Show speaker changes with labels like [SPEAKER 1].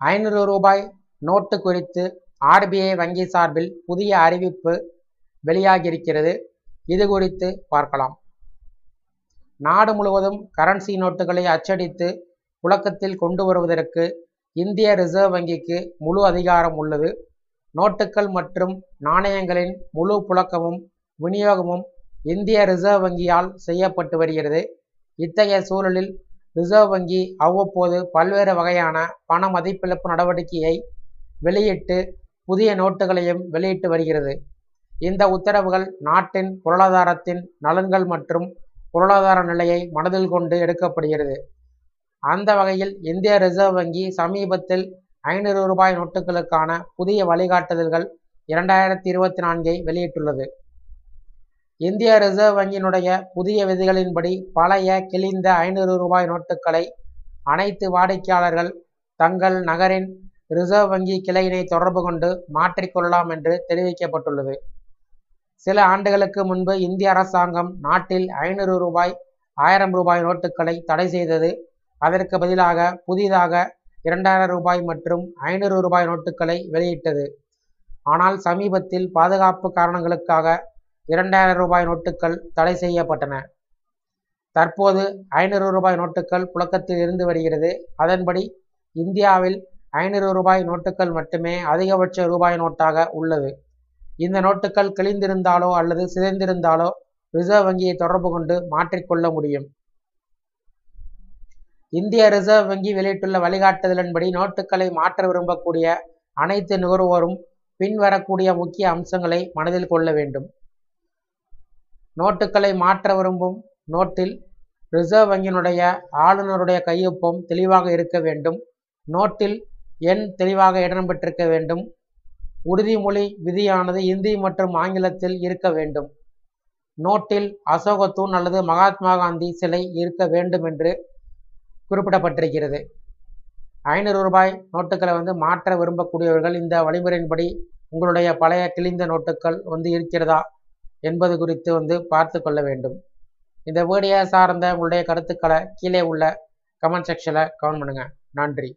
[SPEAKER 1] 500 ரூபாய் நோட்டு குறித்து RBI வங்கி சார்பில் புதிய அறிவிப்பு வெளியாகியிருக்கிறது. இது குறித்து பார்க்கலாம். நாடு முழுவதும் கரன்சி நோட்டுகளை அச்சடித்து புழக்கத்தில் கொண்டு வருவதற்கு இந்திய ரிசர்வ் வங்கிக்கு முழு அதிகாரம் உள்ளது. நோட்டுகள் மற்றும் நாணயங்களின் முழு புழக்கமும் விநியோகமும் இந்திய ரிசர்வ் வங்கியால் செய்யப்பட்டு வருகிறது. இத்தகைய சூழலில் ரிசர்வ் வங்கி அவ்வப்போது பல்வேறு வகையான பண மதிப்பிழப்பு நடவடிக்கையை வெளியிட்டு புதிய நோட்டுகளையும் வெளியிட்டு வருகிறது. இந்த உத்தரவுகள் நாட்டின் பொருளாதாரத்தின் நலன்கள் மற்றும் பொருளாதார நிலையை மனதில் கொண்டு எடுக்கப்படுகிறது. அந்த வகையில் இந்திய ரிசர்வ் வங்கி சமீபத்தில் 500 ரூபாய் நோட்டுகளுக்கான புதிய வழிகாட்டுதல்கள் 2024 வெளியிட்டுள்ளது. இந்திய ரிசர்வ் வங்கியினுடைய புதிய விதிகளின்படி பழைய கிழிந்த 500 ரூபாய் நோட்டுகளை அனைத்து வாடிக்கையாளர்கள் தங்கள் நகரின் ரிசர்வ் வங்கி கிளையினை தொடர்பு கொண்டு மாற்றிக்கொள்ளலாம் என்று தெரிவிக்கப்பட்டுள்ளது. சில ஆண்டுகளுக்கு முன்பு இந்திய அரசாங்கம் நாட்டில் 500 ரூபாய் 1000 ரூபாய் நோட்டுகளை தடை செய்தது. அதற்கு பதிலாக புதிதாக 2000 ரூபாய் மற்றும் 500 ரூபாய் நோட்டுகளை வெளியிட்டது. ஆனால் சமீபத்தில் பாதுகாப்பு காரணங்களுக்காக 2000 ரூபாய் நோட்டுகள் தடை செய்யப்பட்டன. தற்போது 500 ரூபாய் நோட்டுகள் புழக்கத்தில் இருந்து வருகிறது. அதன்படி இந்தியாவில் 500 ரூபாய் நோட்டுகள் மட்டுமே அதிகபட்ச ரூபாய் நோட்டாக உள்ளது. இந்த நோட்டுகள் கிழிந்திருந்தாலோ அல்லது சிதைந்திருந்தாலோ ரிசர்வ் வங்கியை தொடர்பு கொண்டு மாற்றிக்கொள்ள முடியும். இந்திய ரிசர்வ் வங்கி வெளியிட்டுள்ள வழிகாட்டுதலின்படி நோட்டுகளை மாற்ற விரும்பக்கூடிய அனைத்து நுகர்வோரும் பின்வரக்கூடிய முக்கிய அம்சங்களை மனதில் கொள்ள வேண்டும். நோட்டுகளை மாற்ற விரும்பும் நோட்டில் ரிசர்வ் வங்கியினுடைய ஆளுநருடைய கையொப்பம் தெளிவாக இருக்க வேண்டும். நோட்டில் எண் தெளிவாக இடம்பெற்றிருக்க வேண்டும். உறுதிமொழி விதியானது இந்தி மற்றும் ஆங்கிலத்தில் இருக்க வேண்டும். நோட்டில் அசோகத்தூண் அல்லது மகாத்மா காந்தி சிலை இருக்க வேண்டும் என்று குறிப்பிடப்பட்டிருக்கிறது. 500 ரூபாய் நோட்டுகளை மாற்ற விரும்பக்கூடியவர்கள் இந்த வழிமுறையின்படி உங்களுடைய பழைய கிழிந்த நோட்டுகள் இருக்கிறதா என்பது குறித்து பார்த்து கொள்ள வேண்டும். இந்த வீடியோ சார்ந்த உங்களுடைய கருத்துக்களை கீழே உள்ள கமெண்ட் செக்ஷனில் கமெண்ட் பண்ணுங்க. நன்றி.